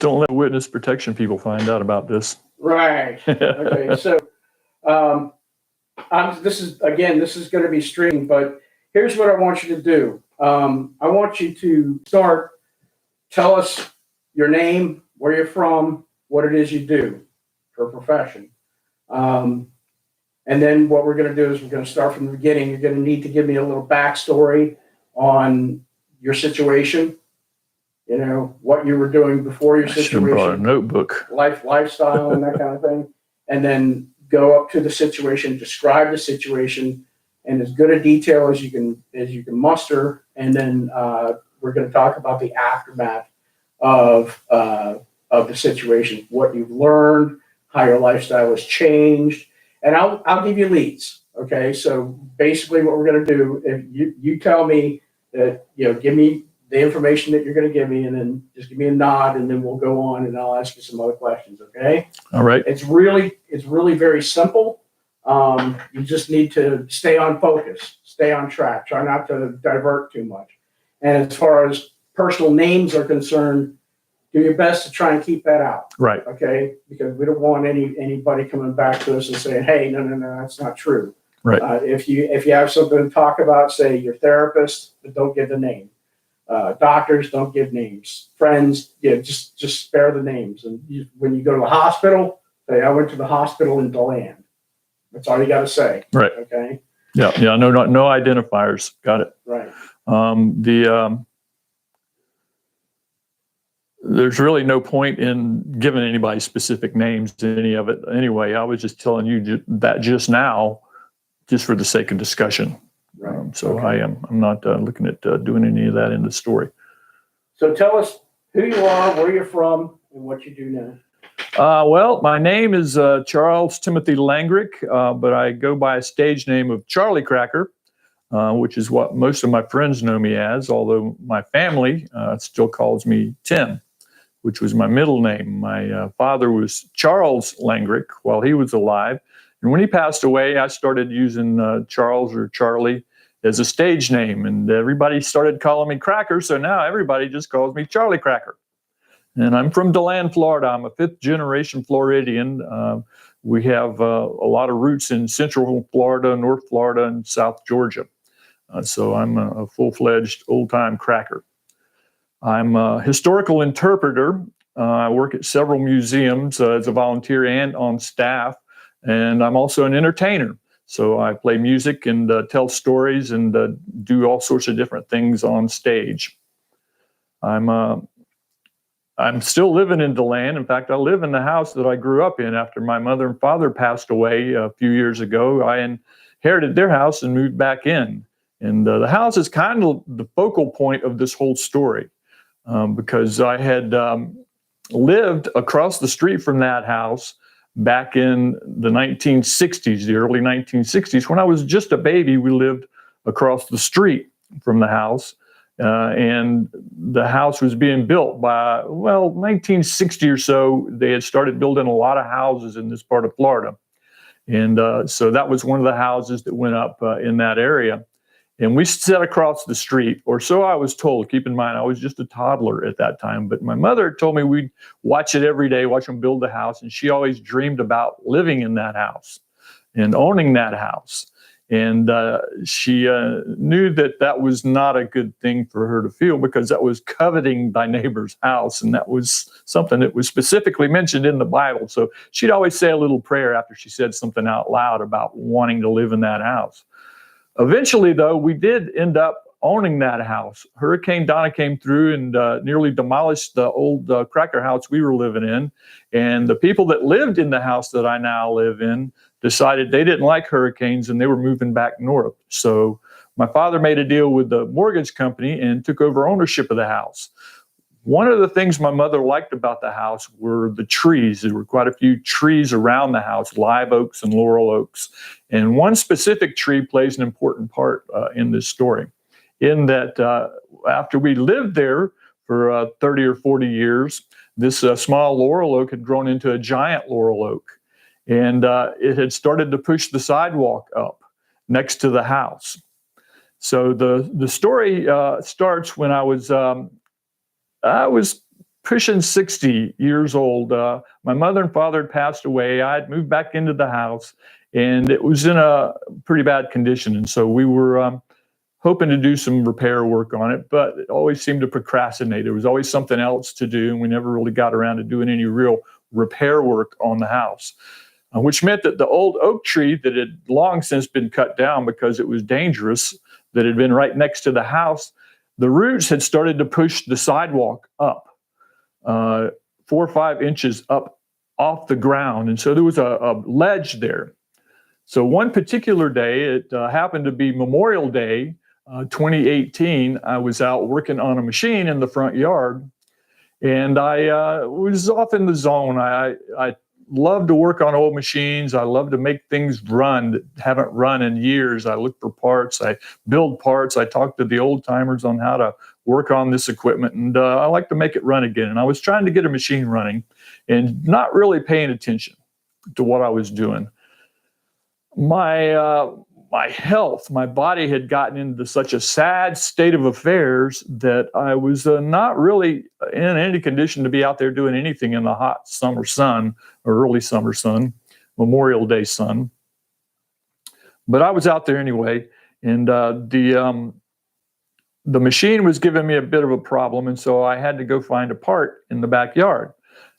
Don't let witness protection people find out about this. Right. Okay. So this is going to be streamed, but here's what I want you to do. I want you to start. Tell us your name, where you're from, what it is you do for a profession. And then what we're going to do is we're going to start from the beginning. You're going to need to give me a little backstory on your situation. You know, what you were doing before your situation. I should have brought a notebook. Lifestyle and that kind of thing. And then go up to the situation, describe the situation in as good a detail as you can muster. And then we're going to talk about the aftermath of the situation, what you've learned, how your lifestyle has changed. And I'll give you leads. Okay. So basically what we're going to do, if you tell me that, give me the information that you're going to give me, and then just give me a nod, and then we'll go on and I'll ask you some other questions. Okay. All right. It's really very simple. You just need to stay on focus, stay on track, try not to divert too much. And as far as personal names are concerned, do your best to try and keep that out. Right. Okay. Because we don't want anybody coming back to us and saying, hey, no, that's not true. Right. If you have something to talk about, say your therapist, but don't give the name. Doctors, don't give names. Friends, just spare the names. And when you go to the hospital, say, I went to the hospital in DeLand. That's all you got to say. Right. Okay. Yeah. No identifiers. Got it. Right. There's really no point in giving anybody specific names to any of it. Anyway, I was just telling you that just now, just for the sake of discussion. Right. Okay. I'm not looking at doing any of that in the story. So tell us who you are, where you're from, and what you do now. Well, my name is Charles Timothy Langrick, but I go by a stage name of Charlie Cracker, which is what most of my friends know me as, although my family still calls me Tim, which was my middle name. My father was Charles Langrick while he was alive. And when he passed away, I started using Charles or Charlie as a stage name, and everybody started calling me Cracker, so now everybody just calls me Charlie Cracker. And I'm from DeLand, Florida. I'm a fifth-generation Floridian. We have a lot of roots in Central Florida, North Florida, and South Georgia. So I'm a full-fledged old-time Cracker. I'm a historical interpreter. I work at several museums as a volunteer and on staff. And I'm also an entertainer. So I play music and tell stories and do all sorts of different things on stage. I'm still living in DeLand. In fact, I live in the house that I grew up in after my mother and father passed away a few years ago. I inherited their house and moved back in. And the house is kind of the focal point of this whole story because I had lived across the street from that house back in the 1960s, the early 1960s. When I was just a baby, we lived across the street from the house. And the house was being built by, 1960 or so. They had started building a lot of houses in this part of Florida. And so that was one of the houses that went up in that area. And we sat across the street, or so I was told. Keep in mind, I was just a toddler at that time. But my mother told me we'd watch it every day, watch them build the house. And she always dreamed about living in that house and owning that house. And she knew that was not a good thing for her to feel because that was coveting thy neighbor's house. And that was something that was specifically mentioned in the Bible. So she'd always say a little prayer after she said something out loud about wanting to live in that house. Eventually, though, we did end up owning that house. Hurricane Donna came through and nearly demolished the old cracker house we were living in. And the people that lived in the house that I now live in decided they didn't like hurricanes and they were moving back north. So my father made a deal with the mortgage company and took over ownership of the house. One of the things my mother liked about the house were the trees. There were quite a few trees around the house, live oaks and laurel oaks. And one specific tree plays an important part in this story, in that after we lived there for 30 or 40 years, this small laurel oak had grown into a giant laurel oak. And it had started to push the sidewalk up next to the house. So the story starts when I was pushing 60 years old. My mother and father had passed away. I had moved back into the house, and it was in a pretty bad condition. And so we were hoping to do some repair work on it, but it always seemed to procrastinate. There was always something else to do, and we never really got around to doing any real repair work on the house, which meant that the old oak tree that had long since been cut down because it was dangerous, that had been right next to the house, the roots had started to push the sidewalk up 4 or 5 inches up off the ground. And so there was a ledge there. So one particular day, it happened to be Memorial Day, 2018. I was out working on a machine in the front yard, and I was off in the zone. I love to work on old machines. I love to make things run that haven't run in years. I look for parts. I build parts. I talk to the old timers on how to work on this equipment, and I like to make it run again. And I was trying to get a machine running and not really paying attention to what I was doing. My health, my body had gotten into such a sad state of affairs that I was not really in any condition to be out there doing anything in the hot summer sun or early summer sun, Memorial Day sun. But I was out there anyway, and the machine was giving me a bit of a problem, and so I had to go find a part in the backyard.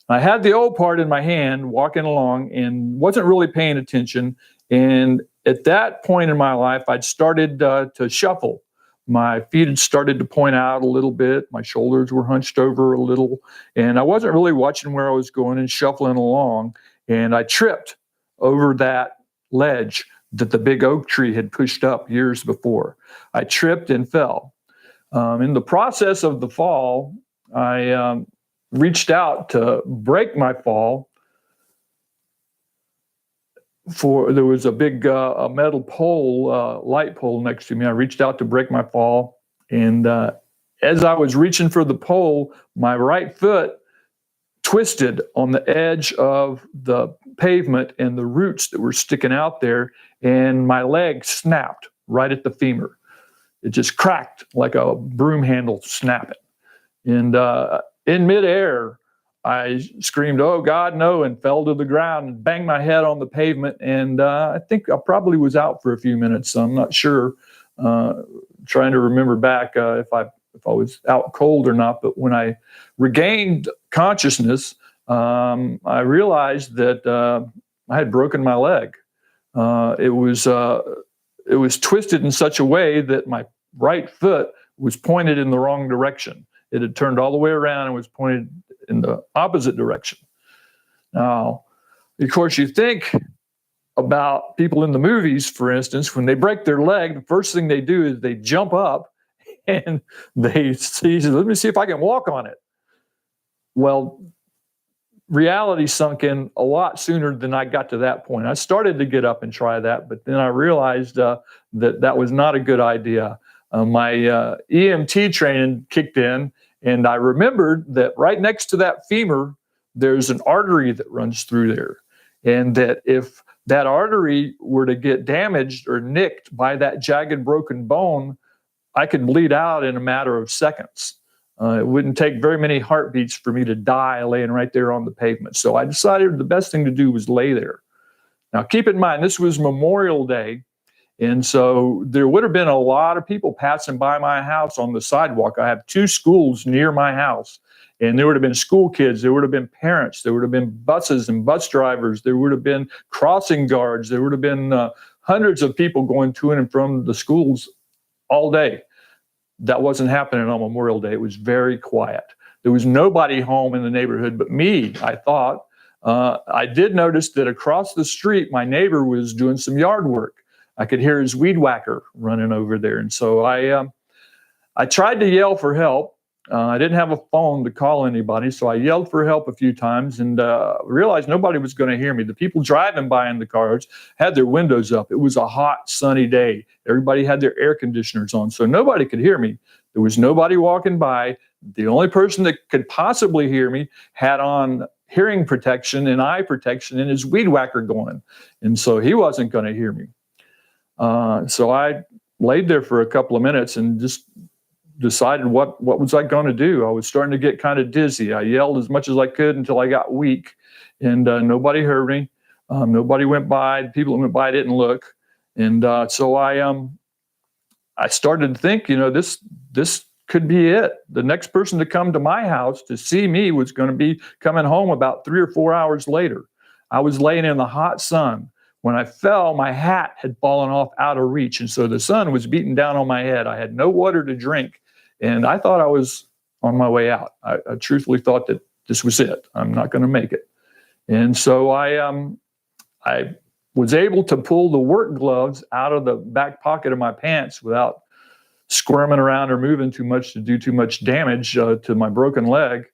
I had the old part in my hand, walking along, and wasn't really paying attention. And at that point in my life, I'd started to shuffle. My feet had started to point out a little bit. My shoulders were hunched over a little, and I wasn't really watching where I was going and shuffling along. And I tripped over that ledge that the big oak tree had pushed up years before. I tripped and fell. In the process of the fall, I reached out to break my fall. There was a big a metal pole, light pole next to me. I reached out to break my fall, and as I was reaching for the pole, my right foot twisted on the edge of the pavement and the roots that were sticking out there, and my leg snapped right at the femur. It just cracked like a broom handle snapping. And in midair, I screamed, "Oh God, no," and fell to the ground and banged my head on the pavement. And I think I probably was out for a few minutes. So I'm not sure, trying to remember back if I was out cold or not. But when I regained consciousness, I realized that I had broken my leg. It was twisted in such a way that my right foot was pointed in the wrong direction. It had turned all the way around and was pointed in the opposite direction. Now, of course, you think about people in the movies, for instance, when they break their leg, the first thing they do is they jump up and they see, let me see if I can walk on it. Well, reality sunk in a lot sooner than I got to that point. I started to get up and try that, but then I realized that was not a good idea. My EMT training kicked in, and I remembered that right next to that femur, there's an artery that runs through there. And that if that artery were to get damaged or nicked by that jagged broken bone, I could bleed out in a matter of seconds. It wouldn't take very many heartbeats for me to die laying right there on the pavement. So I decided the best thing to do was lay there. Now, keep in mind, this was Memorial Day. And so there would have been a lot of people passing by my house on the sidewalk. I have 2 schools near my house, and there would have been school kids. There would have been parents. There would have been buses and bus drivers. There would have been crossing guards. There would have been hundreds of people going to and from the schools all day. That wasn't happening on Memorial Day. It was very quiet. There was nobody home in the neighborhood but me, I thought. I did notice that across the street, my neighbor was doing some yard work. I could hear his weed whacker running over there. And so I tried to yell for help. I didn't have a phone to call anybody, so I yelled for help a few times and realized nobody was going to hear me. The people driving by in the cars had their windows up. It was a hot, sunny day. Everybody had their air conditioners on, so nobody could hear me. There was nobody walking by. The only person that could possibly hear me had on hearing protection and eye protection and his weed whacker going. And so he wasn't going to hear me. So I laid there for a couple of minutes and just decided what was I going to do. I was starting to get kind of dizzy. I yelled as much as I could until I got weak, and nobody heard me. Nobody went by. The people that went by didn't look, and so I started to think, this could be it. The next person to come to my house to see me was going to be coming home about 3 or 4 hours later. I was laying in the hot sun. When I fell, my hat had fallen off out of reach, and so the sun was beating down on my head. I had no water to drink, and I thought I was on my way out. I truthfully thought that this was it. I'm not going to make it. And so I was able to pull the work gloves out of the back pocket of my pants without squirming around or moving too much to do too much damage to my broken leg,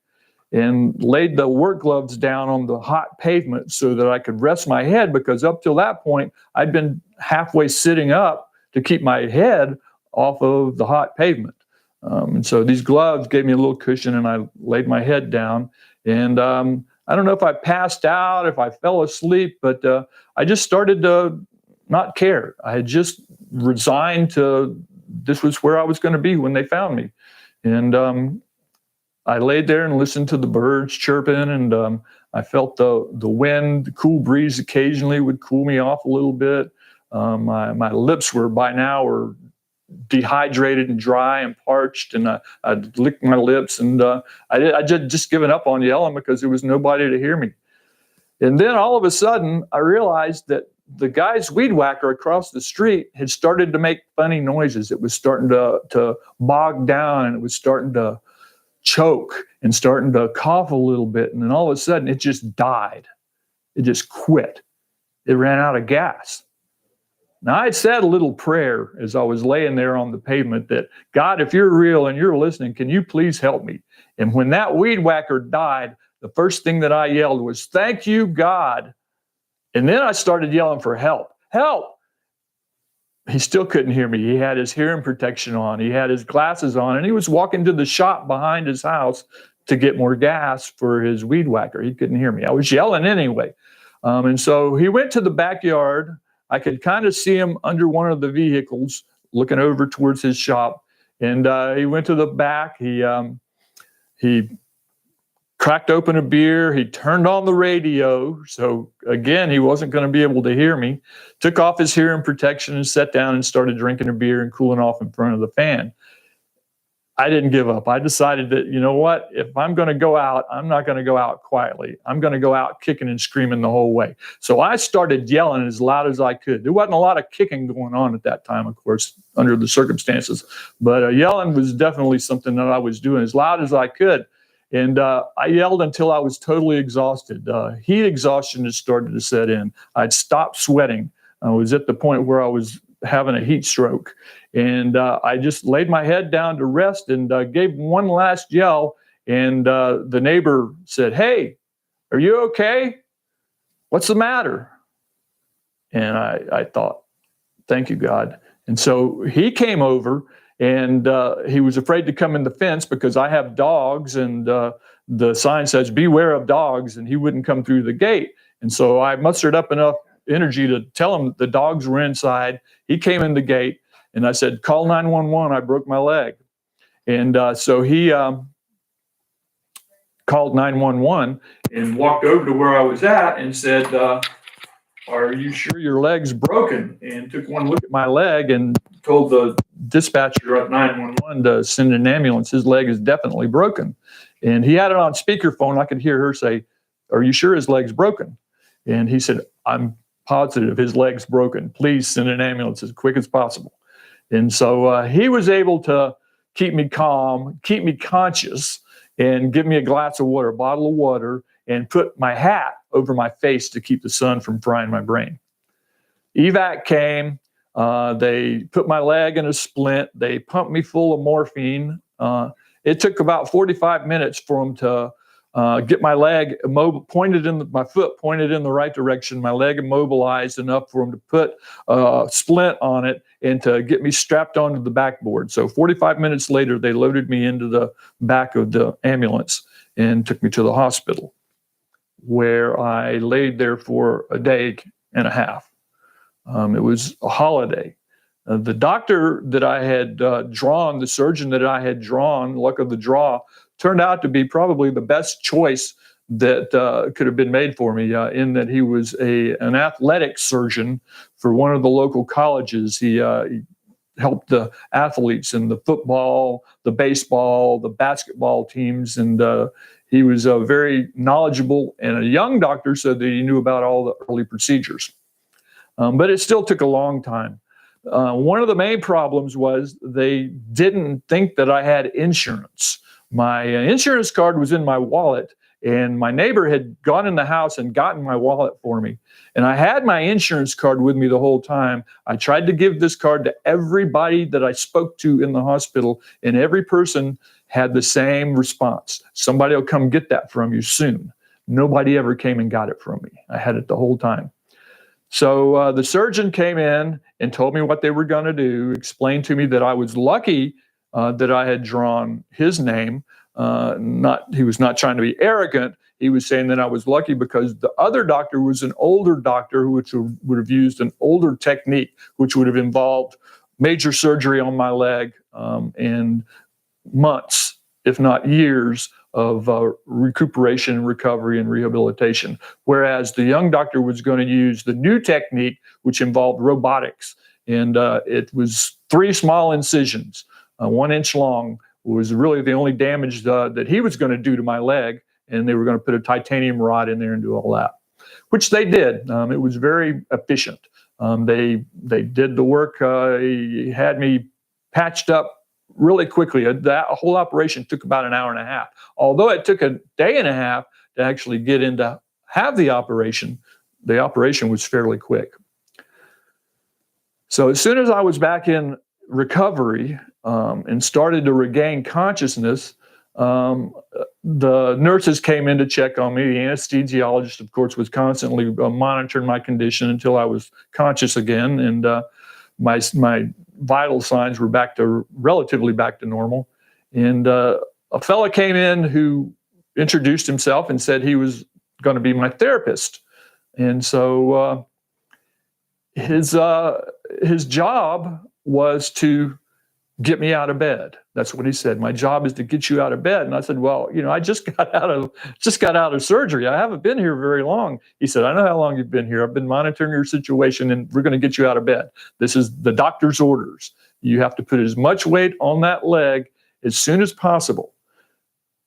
and laid the work gloves down on the hot pavement so that I could rest my head, because up till that point, I'd been halfway sitting up to keep my head off of the hot pavement. And so these gloves gave me a little cushion, and I laid my head down. And I don't know if I passed out, if I fell asleep, but I just started to not care. I had just resigned to this was where I was going to be when they found me. And I laid there and listened to the birds chirping, and I felt the wind, the cool breeze occasionally would cool me off a little bit. My lips were by now were dehydrated and dry and parched, and I licked my lips, and I just given up on yelling because there was nobody to hear me. And then all of a sudden, I realized that the guy's weed whacker across the street had started to make funny noises. It was starting to bog down, and it was starting to choke and starting to cough a little bit. And then all of a sudden, it just died. It just quit. It ran out of gas. Now, I had said a little prayer as I was laying there on the pavement that, God, if you're real and you're listening, can you please help me? And when that weed whacker died, the first thing that I yelled was, thank you, God. And then I started yelling for help. Help! He still couldn't hear me. He had his hearing protection on. He had his glasses on, and he was walking to the shop behind his house to get more gas for his weed whacker. He couldn't hear me. I was yelling anyway. And so he went to the backyard. I could kind of see him under one of the vehicles looking over towards his shop. And he went to the back. He cracked open a beer. He turned on the radio. So again, he wasn't going to be able to hear me. Took off his hearing protection and sat down and started drinking a beer and cooling off in front of the fan. I didn't give up. I decided that, you know what, if I'm going to go out, I'm not going to go out quietly. I'm going to go out kicking and screaming the whole way. So I started yelling as loud as I could. There wasn't a lot of kicking going on at that time, of course, under the circumstances. But yelling was definitely something that I was doing as loud as I could. And I yelled until I was totally exhausted. Heat exhaustion had started to set in. I'd stopped sweating. I was at the point where I was having a heat stroke. And I just laid my head down to rest and gave one last yell. And the neighbor said, hey, are you okay? What's the matter? And I thought, thank you, God. And so he came over, and he was afraid to come in the fence because I have dogs, and the sign says, beware of dogs, and he wouldn't come through the gate. And so I mustered up enough energy to tell him the dogs were inside. He came in the gate, and I said, call 911, I broke my leg. And so he called 911 and walked over to where I was at and said, are you sure your leg's broken? And took one look at my leg and told the dispatcher at 911 to send an ambulance. His leg is definitely broken. And he had it on speakerphone. I could hear her say, are you sure his leg's broken? And he said, I'm positive his leg's broken. Please send an ambulance as quick as possible. And so he was able to keep me calm, keep me conscious, and give me a glass of water, a bottle of water, and put my hat over my face to keep the sun from frying my brain. Evac came. They put my leg in a splint. They pumped me full of morphine. It took about 45 minutes for them to get my leg my foot pointed in the right direction, my leg immobilized enough for them to put a splint on it and to get me strapped onto the backboard. So 45 minutes later, they loaded me into the back of the ambulance and took me to the hospital, where I laid there for a day and a half. It was a holiday. The doctor that I had drawn, the surgeon that I had drawn, luck of the draw, turned out to be probably the best choice that could have been made for me, in that he was an athletic surgeon for one of the local colleges. He helped the athletes in the football, the baseball, the basketball teams, and he was very knowledgeable and a young doctor, so that he knew about all the early procedures. But it still took a long time. One of the main problems was they didn't think that I had insurance. My insurance card was in my wallet, and my neighbor had gone in the house and gotten my wallet for me. And I had my insurance card with me the whole time. I tried to give this card to everybody that I spoke to in the hospital, and every person had the same response. Somebody will come get that from you soon. Nobody ever came and got it from me. I had it the whole time. So the surgeon came in and told me what they were going to do, explained to me that I was lucky that I had drawn his name. He was not trying to be arrogant. He was saying that I was lucky because the other doctor was an older doctor, which would have used an older technique, which would have involved major surgery on my leg, and months, if not years, of recuperation, recovery, and rehabilitation. Whereas the young doctor was going to use the new technique, which involved robotics. And it was 3 small incisions, 1 inch long, was really the only damage that he was going to do to my leg. And they were going to put a titanium rod in there and do all that, which they did. It was very efficient. They did the work. He had me patched up really quickly. That whole operation took about an hour and a half. Although it took a day and a half to actually get in to have the operation was fairly quick. So as soon as I was back in recovery and started to regain consciousness, the nurses came in to check on me. The anesthesiologist, of course, was constantly monitoring my condition until I was conscious again, and my vital signs were relatively back to normal. And a fella came in who introduced himself and said he was going to be my therapist. And so his job was to get me out of bed. That's what he said. My job is to get you out of bed. And I said, well, I just got out of surgery. I haven't been here very long. He said, I know how long you've been here. I've been monitoring your situation, and we're going to get you out of bed. This is the doctor's orders. You have to put as much weight on that leg as soon as possible,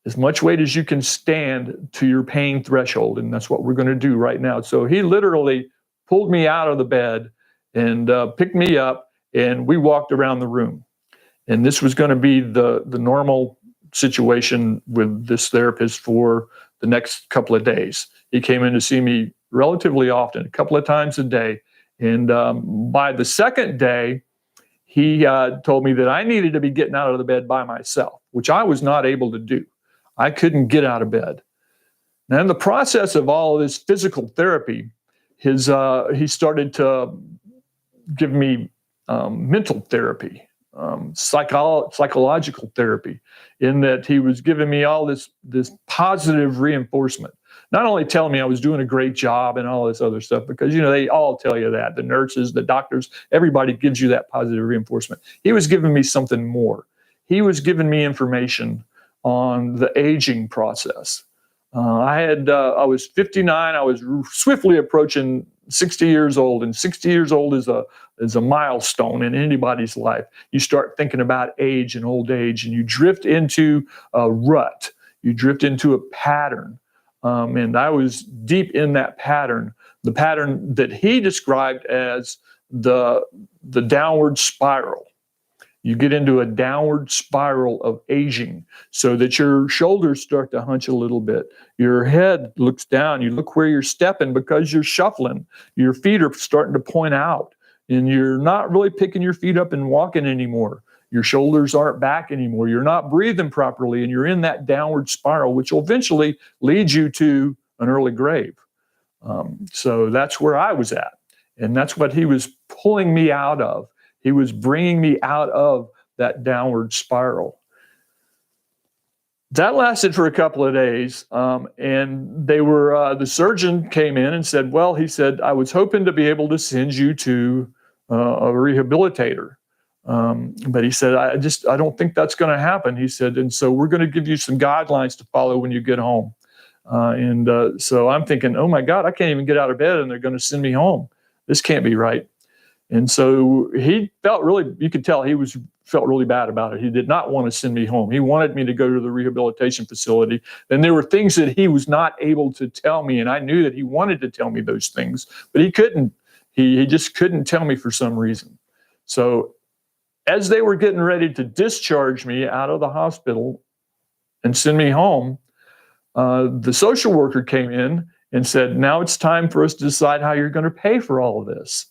as much weight as you can stand to your pain threshold. And that's what we're going to do right now. So he literally pulled me out of the bed and picked me up, and we walked around the room. And this was going to be the normal situation with this therapist for the next couple of days. He came in to see me relatively often, a couple of times a day. And by the second day, he told me that I needed to be getting out of the bed by myself, which I was not able to do. I couldn't get out of bed. Now, in the process of all of this physical therapy, he started to give me mental therapy. Psychological therapy, in that he was giving me all this positive reinforcement, not only telling me I was doing a great job and all this other stuff, because they all tell you that, the nurses, the doctors, everybody gives you that positive reinforcement. He was giving me something more. He was giving me information on the aging process. I was 59. I was swiftly approaching 60 years old, and 60 years old is a milestone in anybody's life. You start thinking about age and old age, and you drift into a rut. You drift into a pattern. And I was deep in that pattern, the pattern that he described as the downward spiral. You get into a downward spiral of aging, so that your shoulders start to hunch a little bit. Your head looks down. You look where you're stepping because you're shuffling. Your feet are starting to point out, and you're not really picking your feet up and walking anymore. Your shoulders aren't back anymore. You're not breathing properly, and you're in that downward spiral, which will eventually lead you to an early grave. So that's where I was at, and that's what he was pulling me out of. He was bringing me out of that downward spiral. That lasted for a couple of days, and the surgeon came in and said, well, he said, I was hoping to be able to send you to a rehabilitator. But he said, I don't think that's going to happen. He said, and so we're going to give you some guidelines to follow when you get home. So I'm thinking, oh my God, I can't even get out of bed and they're going to send me home. This can't be right. And so he felt really, you could tell felt really bad about it. He did not want to send me home. He wanted me to go to the rehabilitation facility. And there were things that he was not able to tell me. And I knew that he wanted to tell me those things, but he couldn't. He just couldn't tell me for some reason. So as they were getting ready to discharge me out of the hospital and send me home, the social worker came in and said, now it's time for us to decide how you're going to pay for all of this.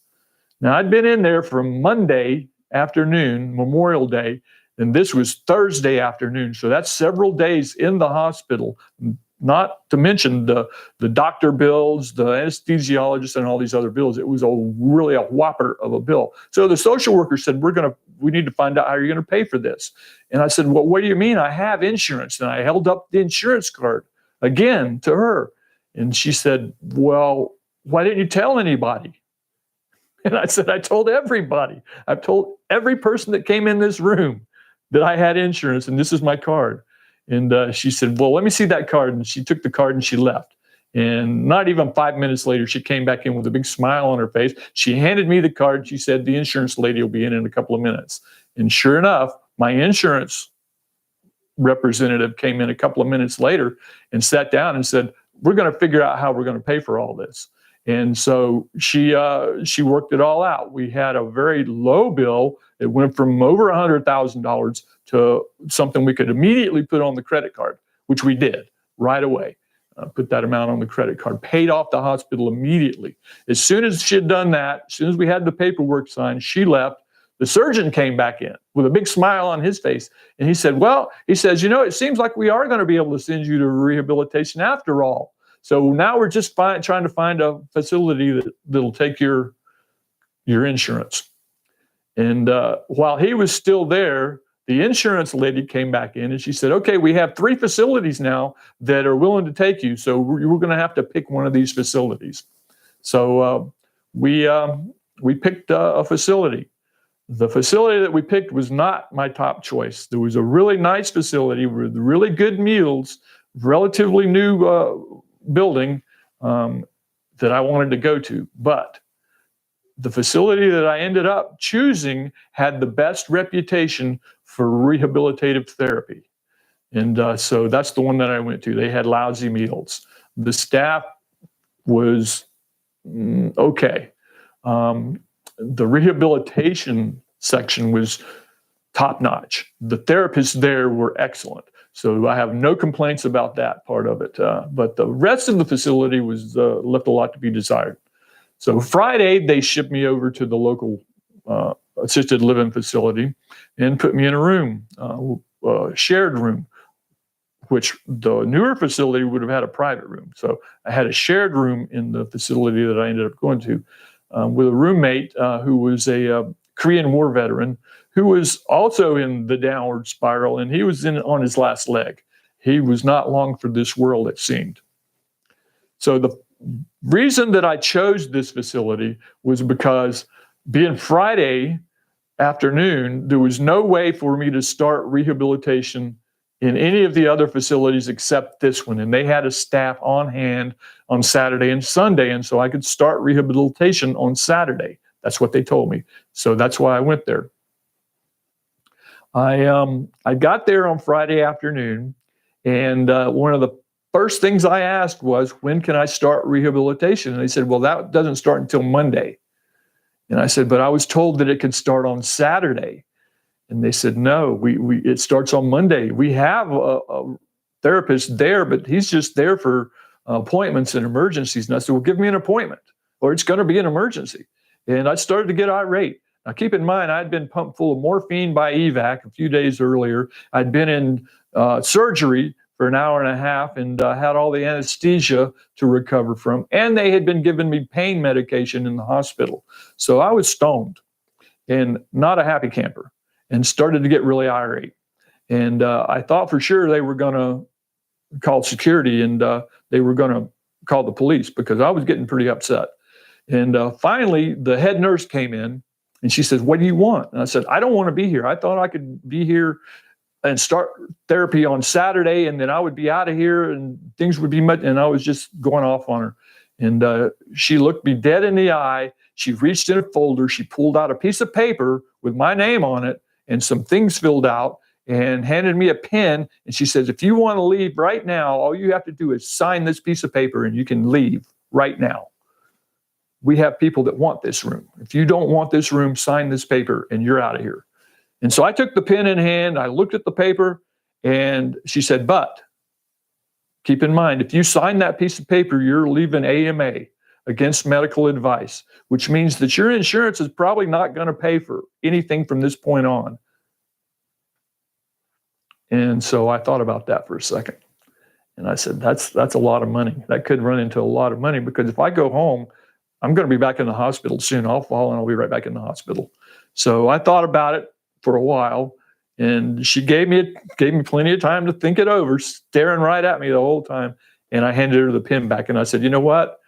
Now, I'd been in there from Monday afternoon, Memorial Day, and this was Thursday afternoon. So that's several days in the hospital, not to mention the doctor bills, the anesthesiologist, and all these other bills. It was really a whopper of a bill. So the social worker said, we need to find out how you're going to pay for this. And I said, well, what do you mean? I have insurance. And I held up the insurance card again to her. And she said, well, why didn't you tell anybody? And I said, I told everybody. I've told every person that came in this room that I had insurance and this is my card. And she said, well, let me see that card. And she took the card and she left. And not even 5 minutes later, she came back in with a big smile on her face. She handed me the card. She said, the insurance lady will be in a couple of minutes. And sure enough, my insurance representative came in a couple of minutes later and sat down and said, we're going to figure out how we're going to pay for all this. And so she worked it all out. We had a very low bill. It went from over $100,000 to something we could immediately put on the credit card, which we did right away. Put that amount on the credit card, paid off the hospital immediately. As soon as she had done that, as soon as we had the paperwork signed, she left. The surgeon came back in with a big smile on his face. And he said, it seems like we are going to be able to send you to rehabilitation after all. So now we're just trying to find a facility that'll take your insurance. And while he was still there, the insurance lady came back in and she said, okay, we have 3 facilities now that are willing to take you. So we're going to have to pick one of these facilities. So we picked a facility. The facility that we picked was not my top choice. There was a really nice facility with really good meals, relatively new building that I wanted to go to. But the facility that I ended up choosing had the best reputation for rehabilitative therapy. And so that's the one that I went to. They had lousy meals. The staff was okay. The rehabilitation section was top notch. The therapists there were excellent. So I have no complaints about that part of it. But the rest of the facility was left a lot to be desired. So Friday, they shipped me over to the local assisted living facility and put me in a room, a shared room, which the newer facility would have had a private room. So I had a shared room in the facility that I ended up going to with a roommate who was a Korean War veteran who was also in the downward spiral, and he was on his last leg. He was not long for this world, it seemed. So the reason that I chose this facility was because being Friday afternoon, there was no way for me to start rehabilitation in any of the other facilities except this one. And they had a staff on hand on Saturday and Sunday. And so I could start rehabilitation on Saturday. That's what they told me. So that's why I went there. I got there on Friday afternoon, and one of the first things I asked was, when can I start rehabilitation? And they said, well, that doesn't start until Monday. And I said, but I was told that it could start on Saturday. And they said, no, it starts on Monday. We have a therapist there, but he's just there for appointments and emergencies. And I said, well, give me an appointment or it's going to be an emergency. And I started to get irate. Now, keep in mind, I'd been pumped full of morphine by evac a few days earlier. I'd been in surgery for an hour and a half and had all the anesthesia to recover from. And they had been giving me pain medication in the hospital. So I was stoned and not a happy camper and started to get really irate. And I thought for sure they were going to call security and they were going to call the police because I was getting pretty upset. And finally, the head nurse came in And she says, what do you want? And I said, I don't want to be here. I thought I could be here and start therapy on Saturday, and then I would be out of here and things would be much. And I was just going off on her. And she looked me dead in the eye. She reached in a folder. She pulled out a piece of paper with my name on it and some things filled out and handed me a pen. And she says, if you want to leave right now, all you have to do is sign this piece of paper and you can leave right now. We have people that want this room. If you don't want this room, sign this paper and you're out of here. And so I took the pen in hand, I looked at the paper, and she said, but keep in mind, if you sign that piece of paper, you're leaving AMA, against medical advice, which means that your insurance is probably not going to pay for anything from this point on. And so I thought about that for a second. And I said, that's a lot of money. That could run into a lot of money, because if I go home, I'm going to be back in the hospital soon. I'll fall and I'll be right back in the hospital. So I thought about it for a while, and she gave me plenty of time to think it over, staring right at me the whole time. And I handed her the pen back and I said, you know what?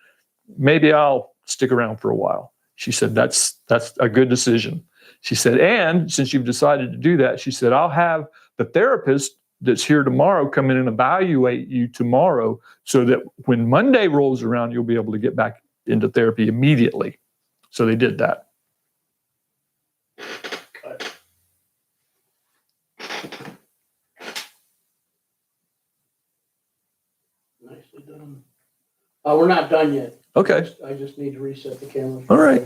Maybe I'll stick around for a while. She said, that's a good decision. She said, and since you've decided to do that, she said, I'll have the therapist that's here tomorrow come in and evaluate you tomorrow, so that when Monday rolls around, you'll be able to get back into therapy immediately. So they did that. Nicely done. We're not done yet. Okay. I just need to reset the camera. All right.